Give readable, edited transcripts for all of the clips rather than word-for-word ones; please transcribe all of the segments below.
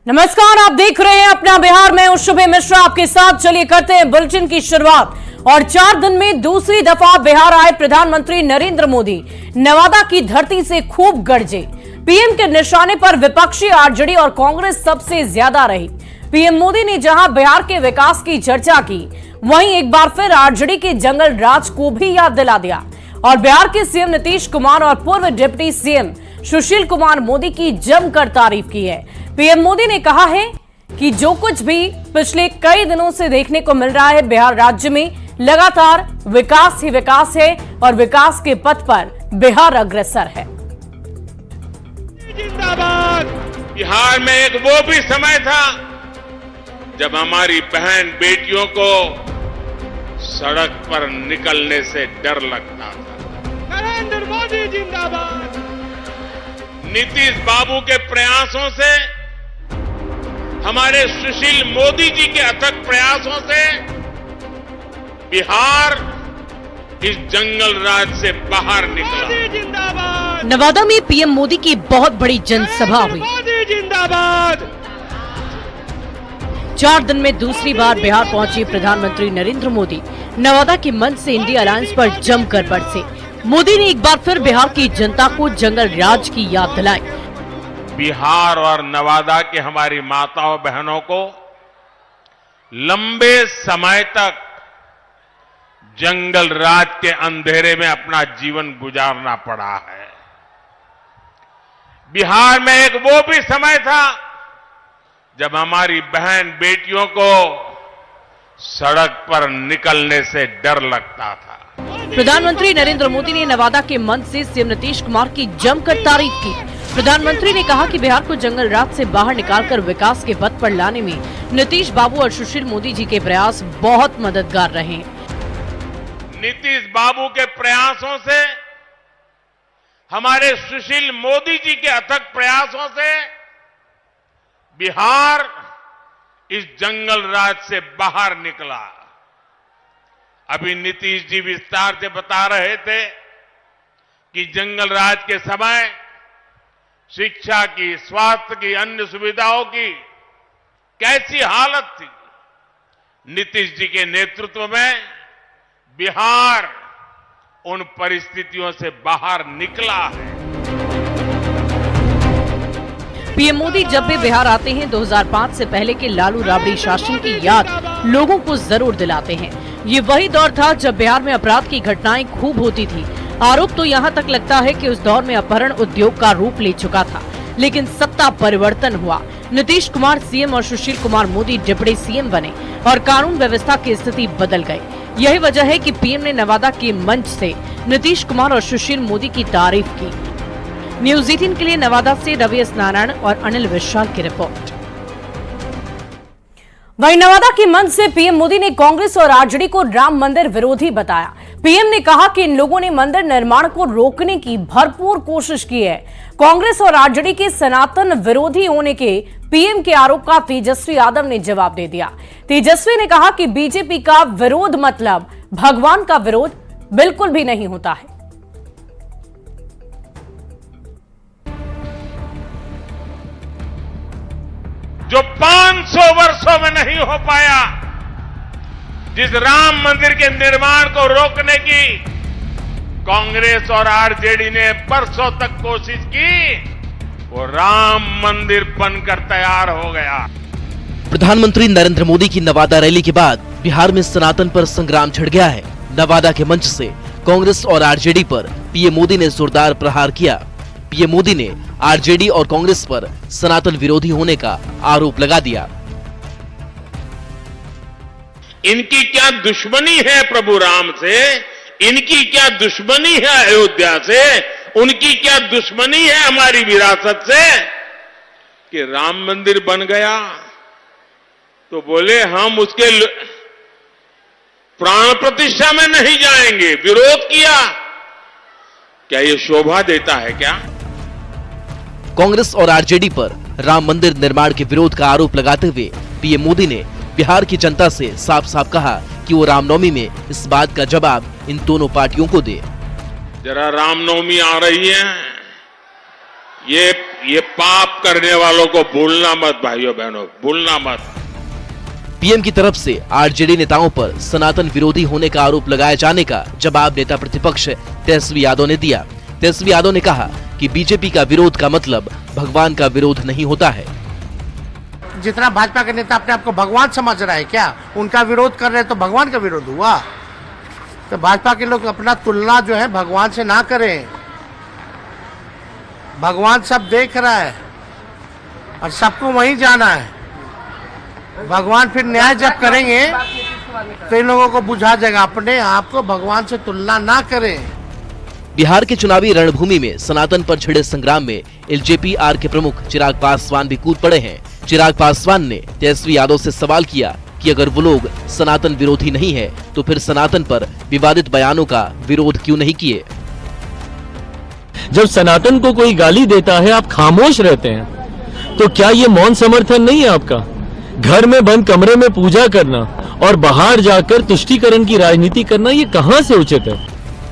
नमस्कार, आप देख रहे हैं अपना बिहार में। शुभे मिश्रा आपके साथ। चलिए करते हैं बुलेटिन की शुरुआत। और 4 दिन में दूसरी दफा बिहार आए प्रधानमंत्री नरेंद्र मोदी। नवादा की धरती से खूब गरजे। पीएम के निशाने पर विपक्षी आरजेडी और कांग्रेस सबसे ज्यादा रही। पीएम मोदी ने जहां बिहार के विकास की चर्चा की, वहीं एक बार फिर आरजेडी के जंगल राज को भी याद दिला दिया और बिहार के सीएम नीतीश कुमार और पूर्व डिप्टी सीएम सुशील कुमार मोदी की जमकर तारीफ की है। पीएम मोदी ने कहा है कि जो कुछ भी पिछले कई दिनों से देखने को मिल रहा है, बिहार राज्य में लगातार विकास ही विकास है और विकास के पथ पर बिहार अग्रसर है। जिंदाबाद। बिहार में एक वो भी समय था जब हमारी बहन बेटियों को सड़क पर निकलने से डर लगता था। नरेंद्र मोदी जिंदाबाद। नीतीश बाबू के प्रयासों से, हमारे सुशील मोदी जी के अथक प्रयासों से बिहार इस जंगल राज से बाहर निकला। जिंदाबाद। नवादा में पीएम मोदी की बहुत बड़ी जनसभा हुई। मोदी जिंदाबाद। 4 दिन में दूसरी बार बिहार पहुंचे प्रधानमंत्री नरेंद्र मोदी। नवादा के मंच से इंडिया अलायंस पर जमकर बरसे। मोदी ने एक बार फिर बिहार की जनता को जंगल राज की याद दिलाई। बिहार और नवादा के हमारी माताओं बहनों को लंबे समय तक जंगल राज के अंधेरे में अपना जीवन गुजारना पड़ा है। बिहार में एक वो भी समय था जब हमारी बहन बेटियों को सड़क पर निकलने से डर लगता था। प्रधानमंत्री नरेंद्र मोदी ने नवादा के मंच से सीएम नीतीश कुमार की जमकर तारीफ की। प्रधानमंत्री ने कहा कि बिहार को जंगल राज से बाहर निकालकर विकास के पथ पर लाने में नीतीश बाबू और सुशील मोदी जी के प्रयास बहुत मददगार रहे। नीतीश बाबू के प्रयासों से, हमारे सुशील मोदी जी के अथक प्रयासों से बिहार इस जंगल राज से बाहर निकला। अभी नीतीश जी विस्तार से बता रहे थे कि जंगल राज के समय शिक्षा की, स्वास्थ्य की, अन्य सुविधाओं की कैसी हालत थी। नीतीश जी के नेतृत्व में बिहार उन परिस्थितियों से बाहर निकला है। पीएम मोदी जब भी बिहार आते हैं 2005 से पहले के लालू राबड़ी शासन की याद लोगों को जरूर दिलाते हैं। ये वही दौर था जब बिहार में अपराध की घटनाएं खूब होती थी। आरोप तो यहाँ तक लगता है कि उस दौर में अपहरण उद्योग का रूप ले चुका था, लेकिन सत्ता परिवर्तन हुआ। नीतीश कुमार सीएम और सुशील कुमार मोदी डिप्टी सीएम बने और कानून व्यवस्था की स्थिति बदल गई। यही वजह है कि पीएम ने नवादा के मंच से नीतीश कुमार और सुशील मोदी की तारीफ की। न्यूज 18 के लिए नवादा से रवि एस नारायण और अनिल विशाल की रिपोर्ट। वहीं नवादा की मंच से पीएम मोदी ने कांग्रेस और आरजेडी को राम मंदिर विरोधी बताया। पीएम ने कहा कि इन लोगों ने मंदिर निर्माण को रोकने की भरपूर कोशिश की है। कांग्रेस और आरजेडी के सनातन विरोधी होने के पीएम के आरोप का तेजस्वी यादव ने जवाब दे दिया। तेजस्वी ने कहा कि बीजेपी का विरोध मतलब भगवान का विरोध बिल्कुल भी नहीं होता है। जो 500 वर्षों में नहीं हो पाया, जिस राम मंदिर के निर्माण को रोकने की कांग्रेस और आरजेडी ने बरसों तक कोशिश की, वो राम मंदिर बनकर तैयार हो गया। प्रधानमंत्री नरेंद्र मोदी की नवादा रैली के बाद बिहार में सनातन पर संग्राम छिड़ गया है। नवादा के मंच से कांग्रेस और आरजेडी पर पीएम मोदी ने जोरदार प्रहार किया। पीएम मोदी ने आरजेडी और कांग्रेस पर सनातन विरोधी होने का आरोप लगा दिया। इनकी क्या दुश्मनी है प्रभु राम से, इनकी क्या दुश्मनी है अयोध्या से, उनकी क्या दुश्मनी है हमारी विरासत से कि राम मंदिर बन गया तो बोले हम उसके प्राण प्रतिष्ठा में नहीं जाएंगे। विरोध किया, क्या ये शोभा देता है क्या? कांग्रेस और आरजेडी पर राम मंदिर निर्माण के विरोध का आरोप लगाते हुए पीएम मोदी ने बिहार की जनता से साफ साफ कहा कि वो रामनवमी में इस बात का जवाब इन दोनों पार्टियों को दे। जरा रामनवमी आ रही है, ये ये पाप करने वालों को भूलना मत भाइयों बहनों, भूलना मत। पीएम की तरफ से आरजेडी नेताओं पर सनातन विरोधी होने का आरोप लगाए जाने का जवाब नेता प्रतिपक्ष तेजस्वी यादव ने दिया। तेजस्वी यादव ने कहा कि बीजेपी का विरोध का मतलब भगवान का विरोध नहीं होता है। जितना भाजपा के नेता अपने आप को भगवान समझ रहा है, क्या उनका विरोध कर रहे हैं तो भगवान का विरोध हुआ? तो भाजपा के लोग अपना तुलना जो है भगवान से ना करें। भगवान सब देख रहा है और सबको वहीं जाना है। भगवान फिर न्याय जब करेंगे तो इन लोगों को बुझा जाएगा। अपने आप को भगवान से तुलना ना करें। बिहार के चुनावी रणभूमि में सनातन पर छिड़े संग्राम में एलजेपी-आर के प्रमुख चिराग पासवान भी कूद पड़े हैं। चिराग पासवान ने तेजस्वी यादव से सवाल किया कि अगर वो लोग सनातन विरोधी नहीं है तो फिर सनातन पर विवादित बयानों का विरोध क्यों नहीं किए? जब सनातन को कोई गाली देता है आप खामोश रहते हैं, तो क्या ये मौन समर्थन नहीं है आपका? घर में बंद कमरे में पूजा करना और बाहर जाकर तुष्टीकरण की राजनीति करना, ये कहां से उचित है?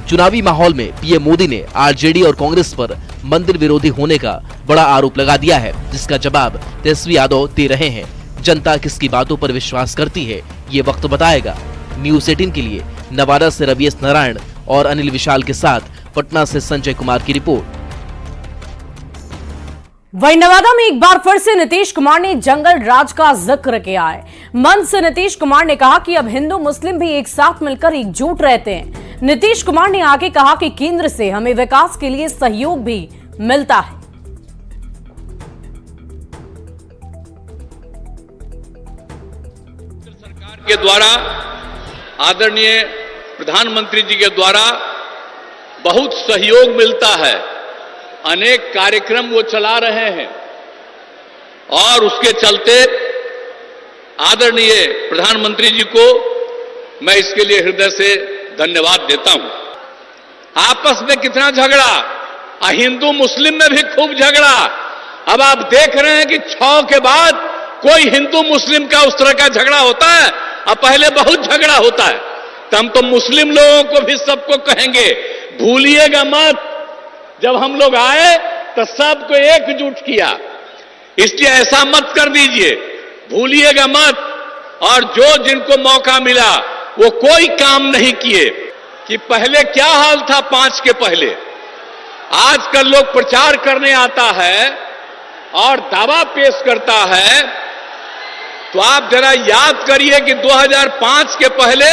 चुनावी माहौल में पीएम मोदी ने आरजेडी और कांग्रेस पर मंदिर विरोधी होने का बड़ा आरोप लगा दिया है, जिसका जवाब तेजस्वी यादव दे रहे हैं। जनता किसकी बातों पर विश्वास करती है, ये वक्त बताएगा। न्यूज़ 18 के लिए नवादा से रवि एस नारायण और अनिल विशाल के साथ पटना से संजय कुमार की रिपोर्ट। वहीं नवादा में एक बार फिर से नीतीश कुमार ने जंगल राज का जिक्र किया है। मंच से नीतीश कुमार ने कहा कि अब हिंदू मुस्लिम भी एक साथ मिलकर एकजुट रहते हैं। नीतीश कुमार ने आगे कहा कि केंद्र से हमें विकास के लिए सहयोग भी मिलता है। सरकार के द्वारा, आदरणीय प्रधानमंत्री जी के द्वारा बहुत सहयोग मिलता है। अनेक कार्यक्रम वो चला रहे हैं और उसके चलते आदरणीय प्रधानमंत्री जी को मैं इसके लिए हृदय से धन्यवाद देता हूं। आपस में कितना झगड़ा, हिंदू मुस्लिम में भी खूब झगड़ा। अब आप देख रहे हैं कि 6 के बाद कोई हिंदू मुस्लिम का उस तरह का झगड़ा होता है? अब पहले बहुत झगड़ा होता है। तो हम तो मुस्लिम लोगों को भी सबको कहेंगे, भूलिएगा मत, जब हम लोग आए तो सबको एकजुट किया, इसलिए ऐसा मत कर दीजिए, भूलिएगा मत। और जो जिनको मौका मिला वो कोई काम नहीं किए। कि पहले क्या हाल था 5 के पहले, आजकल लोग प्रचार करने आता है और दावा पेश करता है, तो आप जरा याद करिए कि 2005 के पहले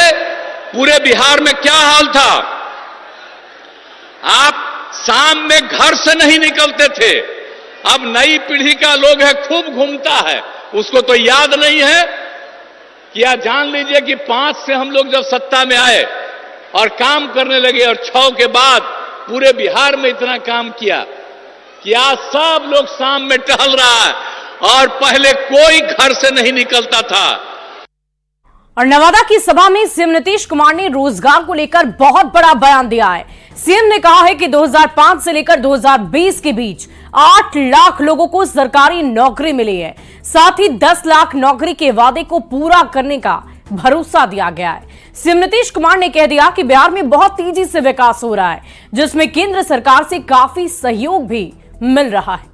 पूरे बिहार में क्या हाल था। आप शाम में घर से नहीं निकलते थे। अब नई पीढ़ी का लोग है, खूब घूमता है, उसको तो याद नहीं है। क्या जान लीजिए कि 5 से हम लोग जब सत्ता में आए और काम करने लगे और 6 के बाद पूरे बिहार में इतना काम किया कि आज सब लोग शाम में टहल रहा है और पहले कोई घर से नहीं निकलता था। और नवादा की सभा में सीएम नीतीश कुमार ने रोजगार को लेकर बहुत बड़ा बयान दिया है। सीएम ने कहा है कि 2005 से लेकर 2020 के बीच 8 लाख लोगों को सरकारी नौकरी मिली है। साथ ही 10 लाख नौकरी के वादे को पूरा करने का भरोसा दिया गया है। सीएम नीतीश कुमार ने कह दिया कि बिहार में बहुत तेजी से विकास हो रहा है, जिसमें केंद्र सरकार से काफी सहयोग भी मिल रहा है।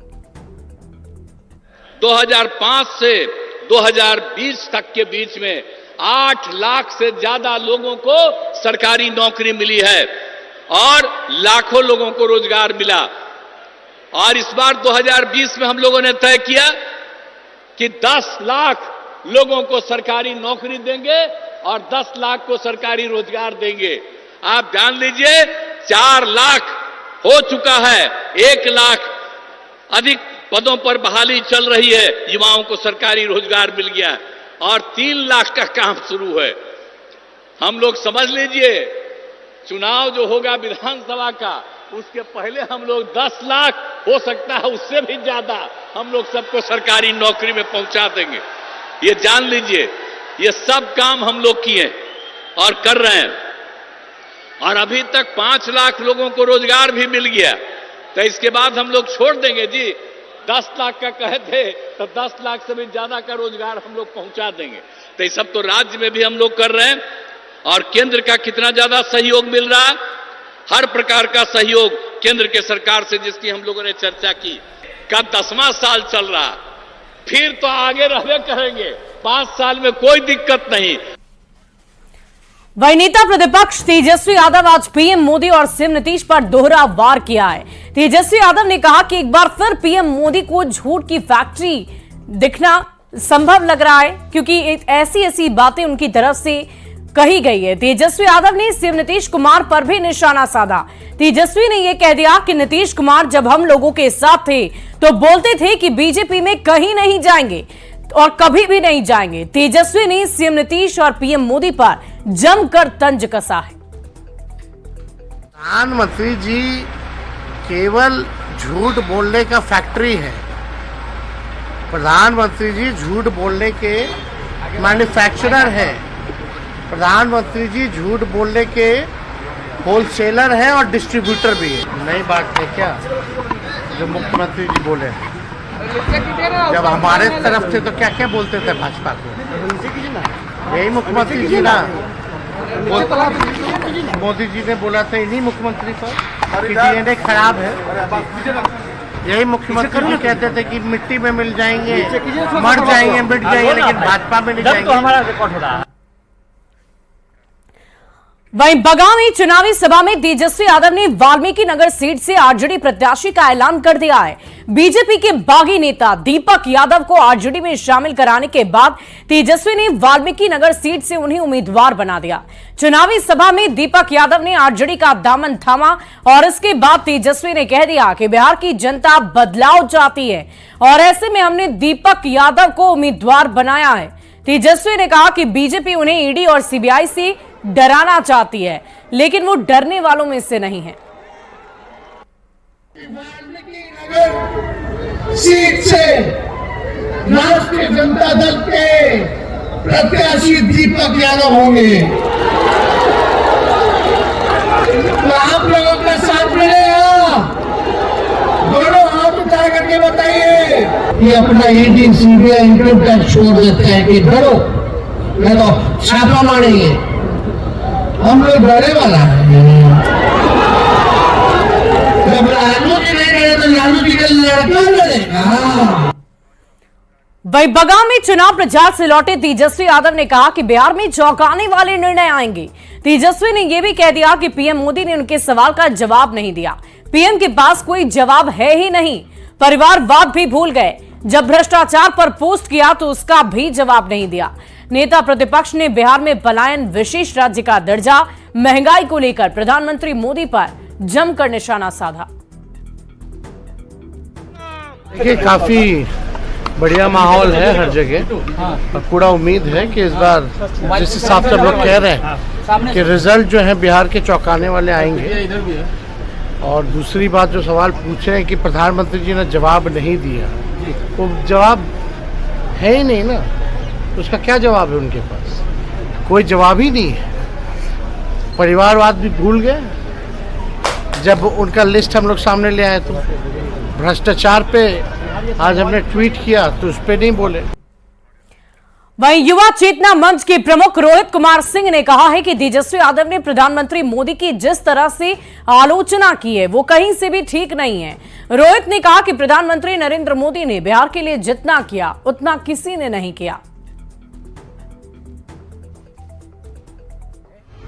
2005 से 2020 तक के बीच में 8 लाख से ज्यादा लोगों को सरकारी नौकरी मिली है और लाखों लोगों को रोजगार मिला। और इस बार 2020 में हम लोगों ने तय किया कि 10 लाख लोगों को सरकारी नौकरी देंगे और 10 लाख को सरकारी रोजगार देंगे। आप जान लीजिए 4 लाख हो चुका है, 1 लाख अधिक पदों पर बहाली चल रही है, युवाओं को सरकारी रोजगार मिल गया और 3 लाख का काम शुरू है। हम लोग समझ लीजिए, चुनाव जो होगा विधानसभा का, उसके पहले हम लोग 10 लाख, हो सकता है उससे भी ज्यादा, हम लोग सबको सरकारी नौकरी में पहुंचा देंगे। ये जान लीजिए, ये सब काम हम लोग किए और कर रहे हैं। और अभी तक 5 लाख लोगों को रोजगार भी मिल गया, तो इसके बाद हम लोग छोड़ देंगे जी। 10 लाख का कहे थे तो 10 लाख से भी ज्यादा का रोजगार हम लोग पहुंचा देंगे। तो ये सब तो राज्य में भी हम लोग कर रहे हैं। और केंद्र का कितना ज्यादा सहयोग मिल रहा है, हर प्रकार का सहयोग केंद्र के सरकार से, जिसकी हम लोगों ने चर्चा की। का 10वां साल चल रहा, फिर तो आगे रहने करेंगे, 5 साल में कोई दिक्कत नहीं। वही नेता प्रतिपक्ष तेजस्वी यादव आज पीएम मोदी और सीएम नीतीश पर दोहरा वार किया है। तेजस्वी यादव ने कहा कि एक बार फिर पीएम मोदी को झूठ की फैक्ट्री दिखना संभव लग रहा है, क्योंकि ऐसी बातें उनकी तरफ से कही गई है। तेजस्वी यादव ने सीएम नीतीश कुमार पर भी निशाना साधा। तेजस्वी ने यह कह दिया कि नीतीश कुमार जब हम लोगों के साथ थे तो बोलते थे कि बीजेपी में कहीं नहीं जाएंगे और कभी भी नहीं जाएंगे। तेजस्वी ने सीएम नीतीश और पीएम मोदी पर जमकर तंज कसा है। प्रधानमंत्री जी केवल झूठ बोलने का फैक्ट्री है। प्रधानमंत्री जी झूठ बोलने के मैन्युफैक्चरर है। प्रधानमंत्री जी झूठ बोलने के होलसेलर है और डिस्ट्रीब्यूटर भी है। नई बात है क्या जो मुख्यमंत्री जी बोले? जब हमारे तरफ से तो क्या क्या बोलते थे भाजपा को? यही मुख्यमंत्री जी ना मोदी जी ने बोला था इन्हीं मुख्यमंत्री पर कि डीएनए खराब है। यही मुख्यमंत्री जी कहते थे कि मिट्टी में मिल जाएंगे, मर जाएंगे, मिट जाएंगे, लेकिन भाजपा में नहीं जाएंगे। वहीं बगांव चुनावी सभा में तेजस्वी यादव ने वाल्मीकि नगर सीट से आरजेडी प्रत्याशी का ऐलान कर दिया है। बीजेपी के बागी नेता दीपक यादव को आरजेडी में शामिल कराने के बाद तेजस्वी ने वाल्मीकि नगर सीट से उन्हें उम्मीदवार बना दिया। चुनावी सभा में दीपक यादव ने आरजेडी का दामन थामा और इसके बाद तेजस्वी ने कह दिया कि बिहार की जनता बदलाव चाहती है और ऐसे में हमने दीपक यादव को उम्मीदवार बनाया है। तेजस्वी ने कहा कि बीजेपी उन्हें ईडी और सीबीआई से डराना चाहती है, लेकिन वो डरने वालों में से नहीं है। सीट से राष्ट्रीय जनता दल के प्रत्याशी दीपक यादव होंगे, तो आप लोगों का साथ मिलेगा। दोनों हाथ उठा करके बताइए कि अपना ईडी सीबीआई इनकम टैक्स छोड़ देते हैं कि डरो, मैं तो छापा मारेंगे। हम लोग डरे वाला है। जब लालू जी नहीं डरे तो लालू जी का लड़का डरेगा। वही बगांव में चुनाव प्रचार से लौटे तेजस्वी यादव ने कहा कि बिहार में चौंकाने वाले निर्णय आएंगे। तेजस्वी ने यह भी कह दिया कि पीएम मोदी ने उनके सवाल का जवाब नहीं दिया। पीएम के पास कोई जवाब है ही नहीं। परिवारवाद भी भूल गए। जब भ्रष्टाचार पर पोस्ट किया तो उसका भी जवाब नहीं दिया। नेता प्रतिपक्ष ने बिहार में पलायन, विशेष राज्य का दर्जा, महंगाई को लेकर प्रधानमंत्री मोदी पर जमकर निशाना साधा। देखिए काफी बढ़िया माहौल है हर जगह और पूरा उम्मीद है कि इस बार जिस हिसाब से लोग कह रहे हैं कि रिजल्ट जो है बिहार के चौंकाने वाले आएंगे। और दूसरी बात जो सवाल पूछ रहे हैं कि प्रधानमंत्री जी ने जवाब नहीं दिया, वो जवाब है ही नहीं ना, तो उसका क्या जवाब है? उनके पास कोई जवाब ही नहीं है। परिवारवाद भी भूल गए। जब उनका लिस्ट हम लोग सामने ले आए तो भ्रष्टाचार पे आज हमने ट्वीट किया तो उस पे नहीं बोले। वहीं युवा चेतना मंच के प्रमुख रोहित कुमार सिंह ने कहा है कि तेजस्वी यादव ने प्रधानमंत्री मोदी की जिस तरह से आलोचना की है वो कहीं से भी ठीक नहीं है। रोहित ने कहा कि प्रधानमंत्री नरेंद्र मोदी ने बिहार के लिए जितना किया उतना किसी ने नहीं किया।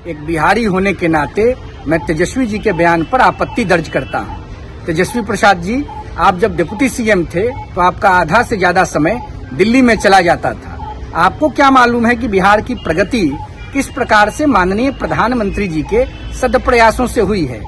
एक बिहारी होने के नाते मैं तेजस्वी जी के बयान पर आपत्ति दर्ज करता हूं। तेजस्वी प्रसाद जी, आप जब डिप्टी सीएम थे तो आपका आधा से ज्यादा समय दिल्ली में चला जाता था। आपको क्या मालूम है कि बिहार की प्रगति किस प्रकार से माननीय प्रधानमंत्री जी के सदप्रयासों से हुई है।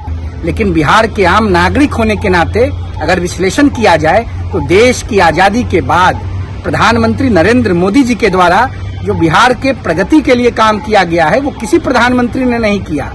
लेकिन बिहार के आम नागरिक होने के नाते अगर विश्लेषण किया जाए तो देश की आजादी के बाद प्रधानमंत्री नरेंद्र मोदी जी के द्वारा जो बिहार के प्रगति के लिए काम किया गया है वो किसी प्रधानमंत्री ने नहीं किया।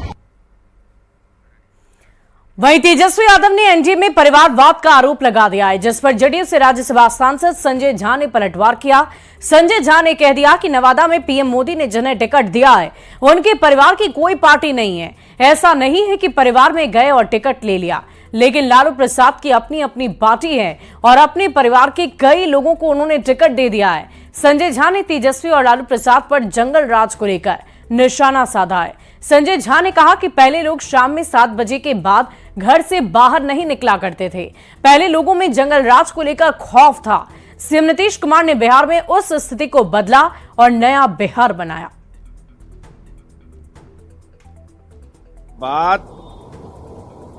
वहीं तेजस्वी यादव ने एनडीए में परिवारवाद का आरोप लगा दिया है, जिस पर जेडीयू से राज्यसभा सांसद संजय झा ने पलटवार किया। संजय झा ने कह दिया कि नवादा में पीएम मोदी ने जिन्हें टिकट दिया है उनके परिवार की कोई पार्टी नहीं है। ऐसा नहीं है कि परिवार में गए और टिकट ले लिया, लेकिन लालू प्रसाद की अपनी अपनी पार्टी है और अपने परिवार के कई लोगों को उन्होंने टिकट दे दिया है। संजय झा ने तेजस्वी और लालू प्रसाद पर जंगल राज को लेकर निशाना साधा है। संजय झा ने कहा कि पहले लोग शाम में 7 बजे के बाद घर से बाहर नहीं निकला करते थे। पहले लोगों में जंगल राज को लेकर खौफ था। सीएम नीतीश कुमार ने बिहार में उस स्थिति को बदला और नया बिहार बनाया। बात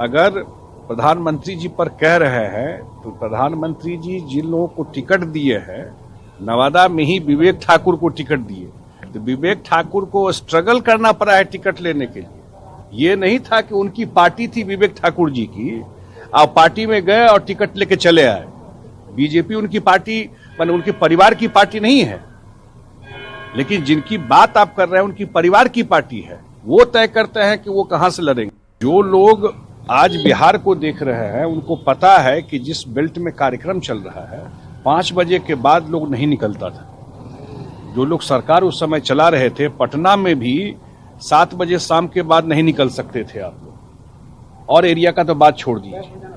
अगर प्रधानमंत्री जी पर कह रहे हैं तो प्रधानमंत्री जी जिन लोगों को टिकट दिए हैं, नवादा में ही विवेक ठाकुर को टिकट दिए, तो विवेक ठाकुर को स्ट्रगल करना पड़ा है टिकट लेने के लिए। ये नहीं था कि उनकी पार्टी थी विवेक ठाकुर जी की, आप पार्टी में गए और टिकट लेके चले आए। बीजेपी उनकी पार्टी माने उनके परिवार की पार्टी नहीं है, लेकिन जिनकी बात आप कर रहे हैं उनकी परिवार की पार्टी है। वो तय करते हैं कि वो कहां से लड़ेंगे। जो लोग आज बिहार को देख रहे हैं उनको पता है कि जिस बेल्ट में कार्यक्रम चल रहा है 5 बजे के बाद लोग नहीं निकलता था। जो लोग सरकार उस समय चला रहे थे, पटना में भी 7 बजे शाम के बाद नहीं निकल सकते थे आप लोग, और एरिया का तो बात छोड़ दीजिए।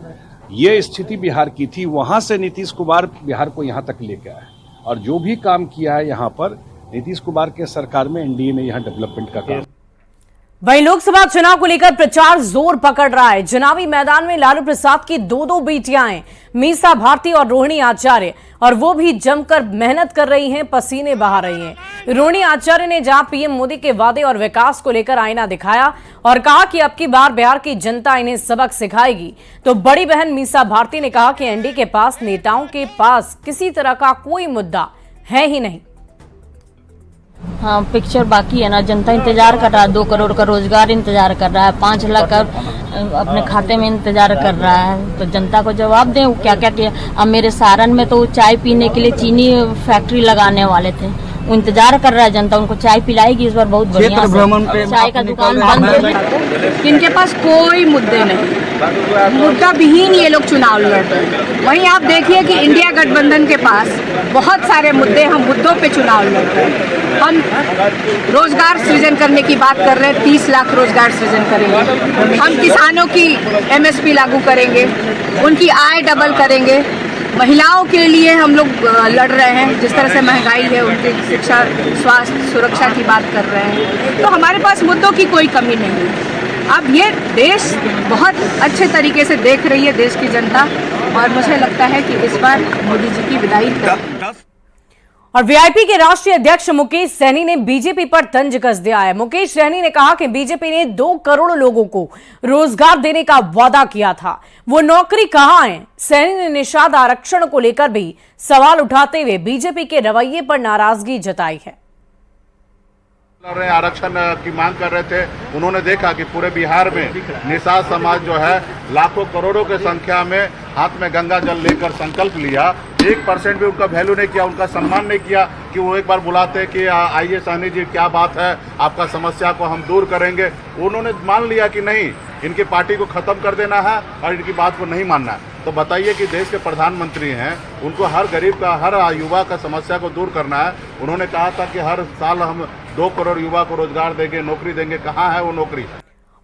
ये स्थिति बिहार की थी। वहां से नीतीश कुमार बिहार को यहां तक लेके आए, और जो भी काम किया है यहां पर नीतीश कुमार के सरकार में एनडीए ने यहां डेवलपमेंट का काम। वहीं लोकसभा चुनाव को लेकर प्रचार जोर पकड़ रहा है। चुनावी मैदान में लालू प्रसाद की दो बेटियां हैं, मीसा भारती और रोहिणी आचार्य, और वो भी जमकर मेहनत कर रही हैं, पसीने बहा रही हैं। रोहिणी आचार्य ने जहां पीएम मोदी के वादे और विकास को लेकर आईना दिखाया और कहा कि अब की बार बिहार की जनता इन्हें सबक सिखाएगी, तो बड़ी बहन मीसा भारती ने कहा कि एनडीए के पास नेताओं के पास किसी तरह का कोई मुद्दा है ही नहीं। हाँ, पिक्चर बाकी है ना, जनता इंतजार कर रहा है। 2 करोड़ का रोजगार इंतजार कर रहा है, 5 लाख का अपने खाते में इंतजार कर रहा है। तो जनता को जवाब दें वो क्या क्या किया। अब मेरे सारण में तो चाय पीने के लिए चीनी फैक्ट्री लगाने वाले थे, वो इंतजार कर रहा है जनता, उनको चाय पिलाएगी इस बार बहुत बढ़िया से। चाय का दुकान बंद है, इनके पास कोई मुद्दे नहीं, मुद्दा विहीन ये लोग चुनाव लड़ रहे हैं। वहीं आप देखिए कि इंडिया गठबंधन के पास बहुत सारे मुद्दे, हम मुद्दों पे चुनाव लड़ रहे हैं। हम रोजगार सृजन करने की बात कर रहे हैं, 30 लाख रोजगार सृजन करेंगे। हम किसानों की एमएसपी लागू करेंगे, उनकी आय डबल करेंगे। महिलाओं के लिए हम लोग लड़ रहे हैं, जिस तरह से महंगाई है उनकी शिक्षा, स्वास्थ्य, सुरक्षा की बात कर रहे हैं। तो हमारे पास मुद्दों की कोई कमी नहीं है। अब ये देश बहुत अच्छे तरीके से देख रही है, देश की जनता, और मुझे लगता है कि इस बार मोदी जी की विदाई और वीआईपी के राष्ट्रीय अध्यक्ष मुकेश सहनी ने बीजेपी पर तंज कस दिया है। मुकेश सहनी ने कहा कि बीजेपी ने 2 करोड़ लोगों को रोजगार देने का वादा किया था, वो नौकरी कहां है। सहनी ने निषाद आरक्षण को लेकर भी सवाल उठाते हुए बीजेपी के रवैये पर नाराजगी जताई है। आरक्षण की मांग कर रहे थे, उन्होंने देखा कि पूरे बिहार में निषाद समाज जो है लाखों करोड़ों के संख्या में हाथ में गंगा जल लेकर संकल्प लिया, 1% भी उनका वैल्यू नहीं किया, उनका सम्मान नहीं किया कि वो एक बार बुलाते कि आइए सहनी जी क्या बात है, आपका समस्या को हम दूर करेंगे। उन्होंने मान लिया कि नहीं, इनकी पार्टी को खत्म कर देना है और इनकी बात को नहीं मानना है। तो बताइए कि देश के प्रधानमंत्री हैं, उनको हर गरीब का, हर युवा का समस्या को दूर करना है। उन्होंने कहा था कि हर साल हम 2 करोड़ युवा को रोजगार देंगे, नौकरी देंगे। कहाँ है वो नौकरी?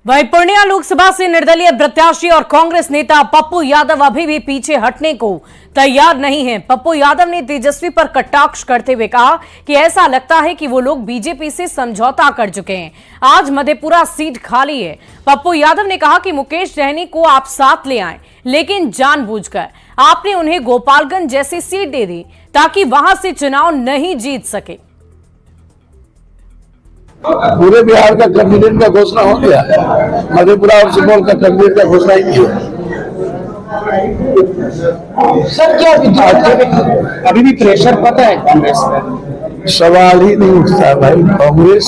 वहीं पूर्णिया लोकसभा से निर्दलीय प्रत्याशी और कांग्रेस नेता पप्पू यादव अभी भी पीछे हटने को तैयार नहीं हैं। पप्पू यादव ने तेजस्वी पर कटाक्ष करते हुए कहा कि ऐसा लगता है कि वो लोग बीजेपी से समझौता कर चुके हैं। आज मधेपुरा सीट खाली है। पप्पू यादव ने कहा कि मुकेश सहनी को आप साथ ले आए, लेकिन जानबूझकर आपने उन्हें गोपालगंज जैसी सीट दे दी ताकि वहां से चुनाव नहीं जीत सके। पूरे बिहार का कैंडिडेट का घोषणा हो गया, मधेपुरा और सुपौल का कैंडिडेट का घोषणा ही नहीं हुआ। सर क्या अभी भी प्रेशर पता है कांग्रेस पर? सवाल ही नहीं उठता भाई। कांग्रेस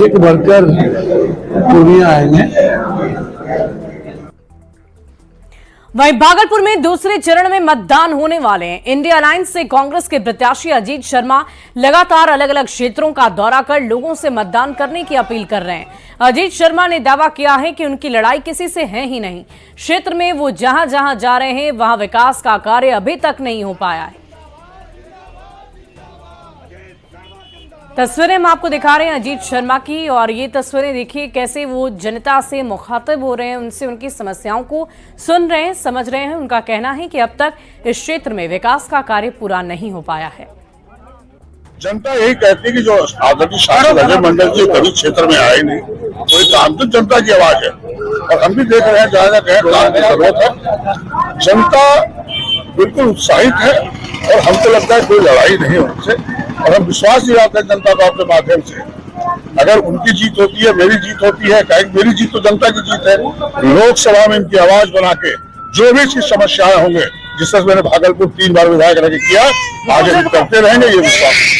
एक वर्कर पूर्णिया आएंगे। वहीं भागलपुर में दूसरे चरण में मतदान होने वाले हैं। इंडिया अलायंस से कांग्रेस के प्रत्याशी अजीत शर्मा लगातार अलग अलग क्षेत्रों का दौरा कर लोगों से मतदान करने की अपील कर रहे हैं। अजीत शर्मा ने दावा किया है कि उनकी लड़ाई किसी से है ही नहीं। क्षेत्र में वो जहां जहां जा रहे हैं वहां विकास का कार्य अभी तक नहीं हो पाया है। तस्वीरें हम आपको दिखा रहे हैं अजीत शर्मा की, और ये तस्वीरें देखिए कैसे वो जनता से मुखातिब हो रहे हैं, उनसे उनकी समस्याओं को सुन रहे हैं, समझ रहे हैं। उनका कहना है कि अब तक इस क्षेत्र में विकास का कार्य पूरा नहीं हो पाया है। जनता यही कहती है कि जो आदरणीय सांसद अजय मंडल जी कभी क्षेत्र में आए नहीं, कोई काम, तो जनता की आवाज है। और हम भी देख रहे हैं जहाँ जहाँ काम की जरूरत है। जनता बिल्कुल उत्साहित है और हमको लगता है कोई लड़ाई नहीं है उनसे, और हम विश्वास दिलाते हैं जनता को आपके माध्यम से। अगर उनकी जीत होती है, मेरी जीत होती है, मेरी जीत तो जनता की जीत है। लोकसभा में इनकी आवाज बना के जो भी इसकी समस्याएं होंगे, जिस तरह मैंने भागलपुर 3 बार विधायक रह किया, आगे भी करते रहेंगे, ये विश्वास।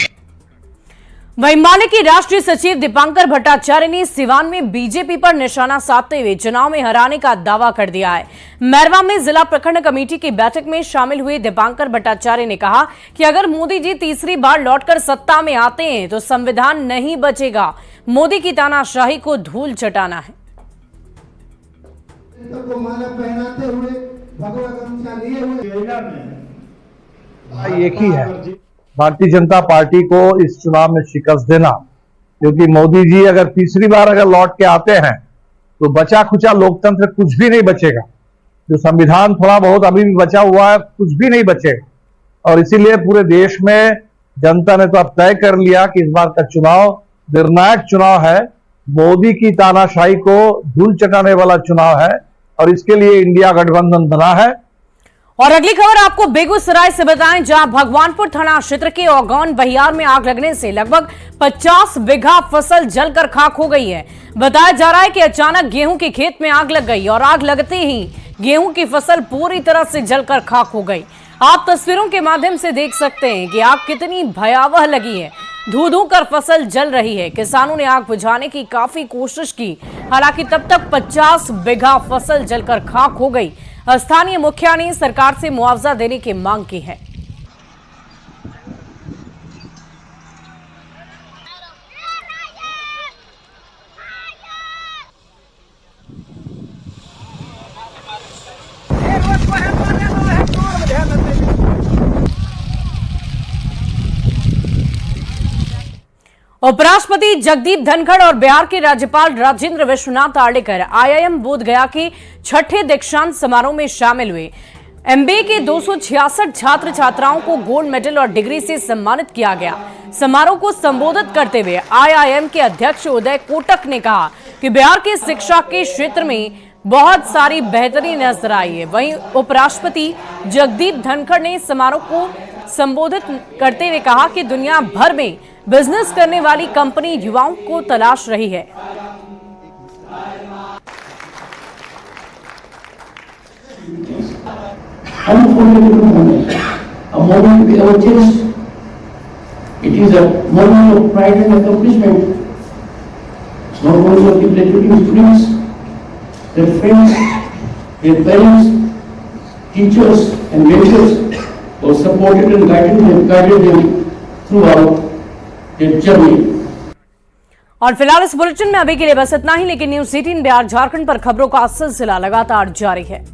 वहीं माले के राष्ट्रीय सचिव दीपांकर भट्टाचार्य ने सिवान में बीजेपी पर निशाना साधते हुए चुनाव में हराने का दावा कर दिया है। मैरवा में जिला प्रखंड कमेटी की बैठक में शामिल हुए दीपांकर भट्टाचार्य ने कहा कि अगर मोदी जी तीसरी बार लौटकर सत्ता में आते हैं तो संविधान नहीं बचेगा। मोदी की तानाशाही को धूल चटाना है। एक ही है, भारतीय जनता पार्टी को इस चुनाव में शिकस्त देना, क्योंकि मोदी जी अगर तीसरी बार अगर लौट के आते हैं तो बचा खुचा लोकतंत्र कुछ भी नहीं बचेगा। जो संविधान थोड़ा बहुत अभी भी बचा हुआ है, कुछ भी नहीं बचेगा। और इसीलिए पूरे देश में जनता ने तो अब तय कर लिया कि इस बार का चुनाव निर्णायक चुनाव है, मोदी की तानाशाही को धूल चटाने वाला चुनाव है, और इसके लिए इंडिया गठबंधन बना है। और अगली खबर आपको बेगूसराय से बताएं, जहां भगवानपुर थाना क्षेत्र के औगौन बहियार में आग लगने से लगभग 50 बीघा फसल जलकर खाक हो गई है। बताया जा रहा है कि अचानक गेहूं के खेत में आग लग गई और आग लगते ही गेहूं की फसल पूरी तरह से जलकर खाक हो गई। आप तस्वीरों के माध्यम से देख सकते हैं कि आग कितनी भयावह लगी है। धू धू कर फसल जल रही है। किसानों ने आग बुझाने की काफी कोशिश की, हालांकि तब तक 50 बीघा फसल जलकर खाक हो गई। स्थानीय मुखिया ने सरकार से मुआवजा देने की मांग की है। उपराष्ट्रपति जगदीप धनखड़ और बिहार के राज्यपाल राजेंद्र विश्वनाथ आर्लेकर आईआईएम बोधगया के छठे दीक्षांत समारोह में शामिल हुए। एमबीए के 266 छात्र छात्राओं को गोल्ड मेडल और डिग्री से सम्मानित किया गया। समारोह को संबोधित करते हुए आईआईएम के अध्यक्ष उदय कोटक ने कहा कि बिहार की शिक्षा के क्षेत्र में बहुत सारी बेहतरी नजर आई है। वहीं उपराष्ट्रपति जगदीप धनखड़ ने समारोह को संबोधित करते हुए कहा कि दुनिया भर में बिजनेस करने वाली कंपनी युवाओं को तलाश रही है। It is a moment of pride and accomplishment. It's not only of the graduating students, their friends, their parents, teachers and mentors who have supported and guided them throughout their journey. और फिलहाल इस bulletin में अभी के लिए बस इतना ही, लेकिन न्यूज़ 18 बिहार झारखंड पर खबरों का सिलसिला लगातार जारी है।